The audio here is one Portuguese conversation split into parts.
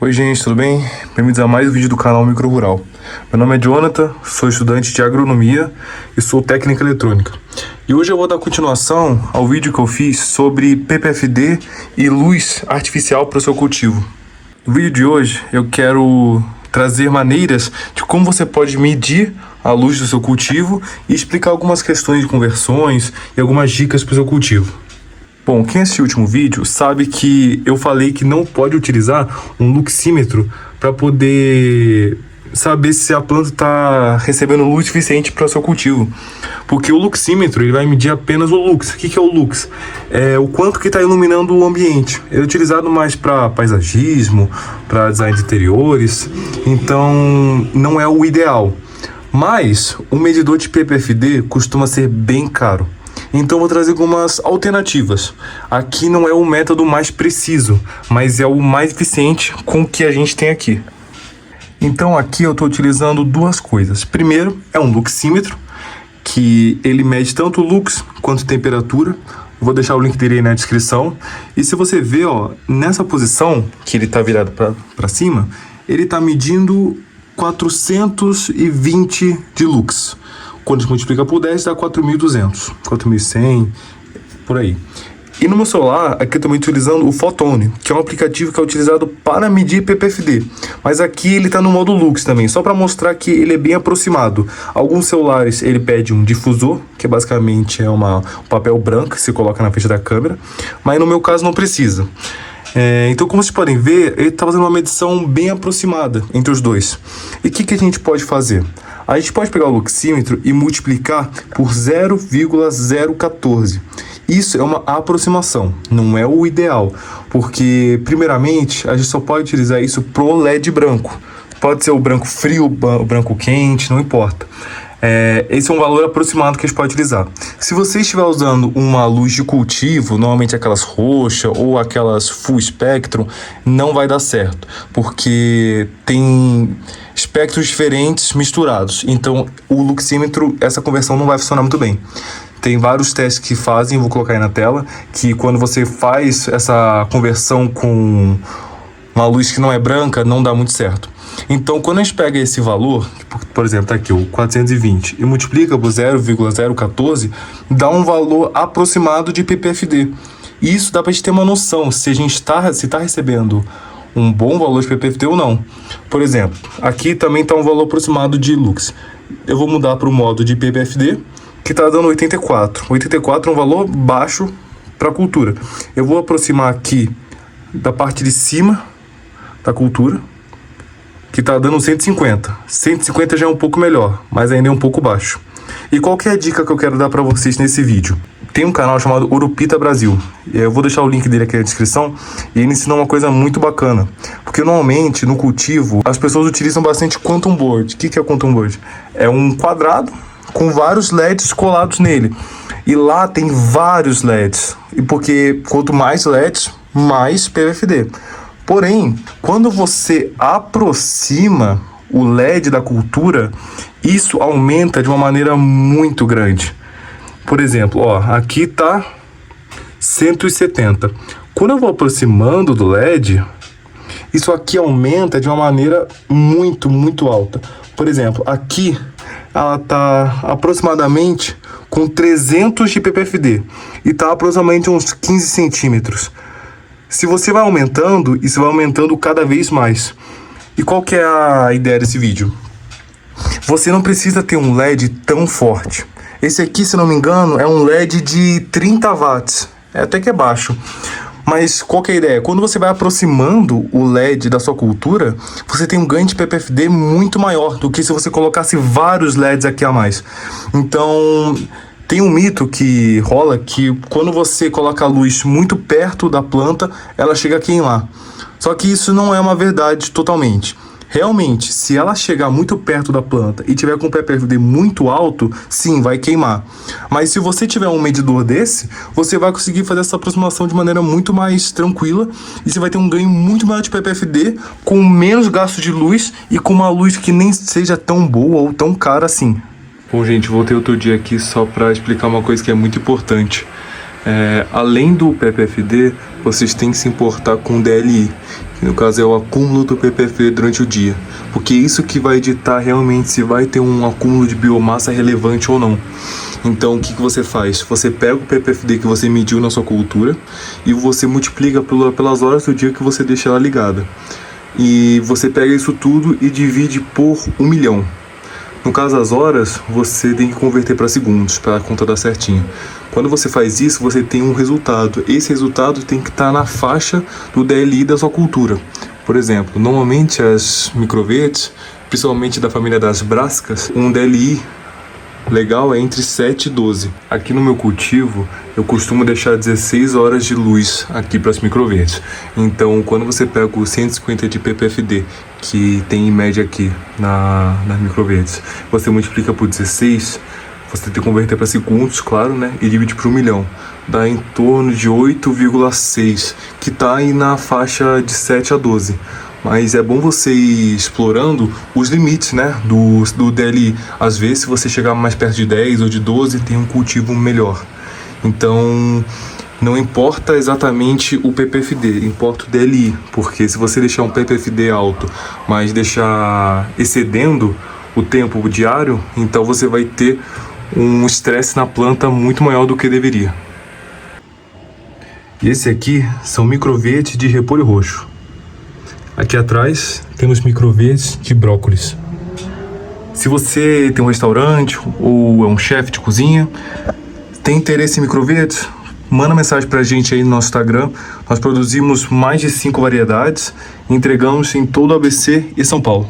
Oi gente, tudo bem? Bem-vindos a mais um vídeo do canal Micro Rural. Meu nome é Jonathan, sou estudante de agronomia e sou técnica eletrônica. E hoje eu vou dar continuação ao vídeo que eu fiz sobre PPFD e luz artificial para o seu cultivo. No vídeo de hoje eu quero trazer maneiras de como você pode medir a luz do seu cultivo e explicar algumas questões de conversões e algumas dicas para o seu cultivo. Bom, quem assistiu o último vídeo sabe que eu falei que não pode utilizar um luxímetro para poder saber se a planta está recebendo luz suficiente para o seu cultivo. Porque o luxímetro ele vai medir apenas o lux. O que é o lux? É o quanto que está iluminando o ambiente. Ele é utilizado mais para paisagismo, para design de interiores, então não é o ideal. Mas o medidor de PPFD costuma ser bem caro. Então vou trazer algumas alternativas. Aqui não é o método mais preciso, mas é o mais eficiente com o que a gente tem aqui. Então aqui eu estou utilizando duas coisas. Primeiro é um luxímetro, que ele mede tanto lux quanto temperatura. Vou deixar o link dele aí na descrição. E se você ver, ó, nessa posição, que ele está virado para cima, ele está medindo 420 de lux. Quando a gente multiplica por 10, dá 4.200, 4.100, por aí. E no meu celular, aqui eu também utilizando o Photone, que é um aplicativo que é utilizado para medir PPFD. Mas aqui ele está no modo Lux também, só para mostrar que ele é bem aproximado. Alguns celulares ele pede um difusor, que basicamente é um papel branco que se coloca na frente da câmera. Mas no meu caso não precisa. Então, como vocês podem ver, ele está fazendo uma medição bem aproximada entre os dois. E o que a gente pode fazer? A gente pode pegar o luxímetro e multiplicar por 0,014. Isso é uma aproximação, não é o ideal, porque, primeiramente, a gente só pode utilizar isso pro LED branco. Pode ser o branco frio, o branco quente, não importa. Esse é um valor aproximado que a gente pode utilizar. Se você estiver usando uma luz de cultivo, normalmente aquelas roxas ou aquelas full spectrum, não vai dar certo, porque tem espectros diferentes misturados. Então, o luxímetro, essa conversão não vai funcionar muito bem. Tem vários testes que fazem, vou colocar aí na tela, que quando você faz essa conversão com uma luz que não é branca, não dá muito certo. Então, quando a gente pega esse valor, por exemplo, tá aqui o 420, e multiplica por 0,014, dá um valor aproximado de PPFD. E isso dá para a gente ter uma noção se a gente está recebendo um bom valor de PPFD ou não. Por exemplo, aqui também está um valor aproximado de lux. Eu vou mudar para o modo de PPFD, que está dando 84. 84 é um valor baixo para a cultura. Eu vou aproximar aqui da parte de cima da cultura, que está dando 150. 150 já é um pouco melhor, mas ainda é um pouco baixo. E qual que é a dica que eu quero dar para vocês nesse vídeo? Tem um canal chamado Urupita Brasil. Eu vou deixar o link dele aqui na descrição. E ele ensina uma coisa muito bacana. Porque normalmente no cultivo as pessoas utilizam bastante Quantum Board. O que é o Quantum Board? É um quadrado com vários LEDs colados nele. E lá tem vários LEDs. E porque quanto mais LEDs, mais PPFD. Porém, quando você aproxima o LED da cultura, isso aumenta de uma maneira muito grande. Por exemplo, ó, aqui está 170. Quando eu vou aproximando do LED, isso aqui aumenta de uma maneira muito, muito alta. Por exemplo, aqui ela está aproximadamente com 300 de PPFD e está aproximadamente uns 15 centímetros. Se você vai aumentando, isso vai aumentando cada vez mais. E qual que é a ideia desse vídeo? Você não precisa ter um LED tão forte. Esse aqui, se não me engano, é um LED de 30 watts. Até que é baixo. Mas qual que é a ideia? Quando você vai aproximando o LED da sua cultura, você tem um ganho de PPFD muito maior do que se você colocasse vários LEDs aqui a mais. Então, tem um mito que rola que quando você coloca a luz muito perto da planta, ela chega a queimar. Só que isso não é uma verdade totalmente. Realmente, se ela chegar muito perto da planta e tiver com o PPFD muito alto, sim, vai queimar. Mas se você tiver um medidor desse, você vai conseguir fazer essa aproximação de maneira muito mais tranquila e você vai ter um ganho muito maior de PPFD com menos gasto de luz e com uma luz que nem seja tão boa ou tão cara assim. Bom, gente, voltei outro dia aqui só para explicar uma coisa que é muito importante. Além do PPFD, vocês têm que se importar com o DLI. no caso é o acúmulo do PPFD durante o dia, porque é isso que vai ditar realmente se vai ter um acúmulo de biomassa relevante ou não. Então o que você faz? Você pega o PPFD que você mediu na sua cultura e você multiplica pelas horas do dia que você deixa ela ligada. E você pega isso tudo e divide por 1 milhão. No caso das horas, você tem que converter para segundos, para a conta dar certinho. Quando você faz isso, você tem um resultado. Esse resultado tem que estar na faixa do DLI da sua cultura. Por exemplo, normalmente as microvertes, principalmente da família das brássicas, um DLI legal é entre 7 e 12. Aqui no meu cultivo, eu costumo deixar 16 horas de luz aqui para as microvertes. Então, quando você pega os 150 de PPFD, que tem em média aqui nas microvertes, você multiplica por 16, você tem que converter para segundos, claro, né? E divide por 1 milhão. Dá em torno de 8,6, que está aí na faixa de 7 a 12. Mas é bom você ir explorando os limites, né, do DLI. Às vezes, se você chegar mais perto de 10 ou de 12, tem um cultivo melhor. Então, não importa exatamente o PPFD, importa o DLI. Porque se você deixar um PPFD alto, mas deixar excedendo o tempo diário, então você vai ter um estresse na planta muito maior do que deveria. E esse aqui são microvertes de repolho roxo. Aqui atrás temos microvertes de brócolis. Se você tem um restaurante ou é um chefe de cozinha, tem interesse em microvertes, manda mensagem pra gente aí no nosso Instagram. Nós produzimos mais de 5 variedades e entregamos em todo o ABC e São Paulo.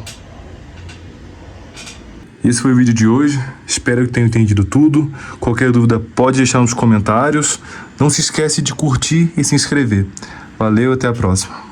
Esse foi o vídeo de hoje, espero que tenham entendido tudo. Qualquer dúvida pode deixar nos comentários. Não se esquece de curtir e se inscrever. Valeu, até a próxima.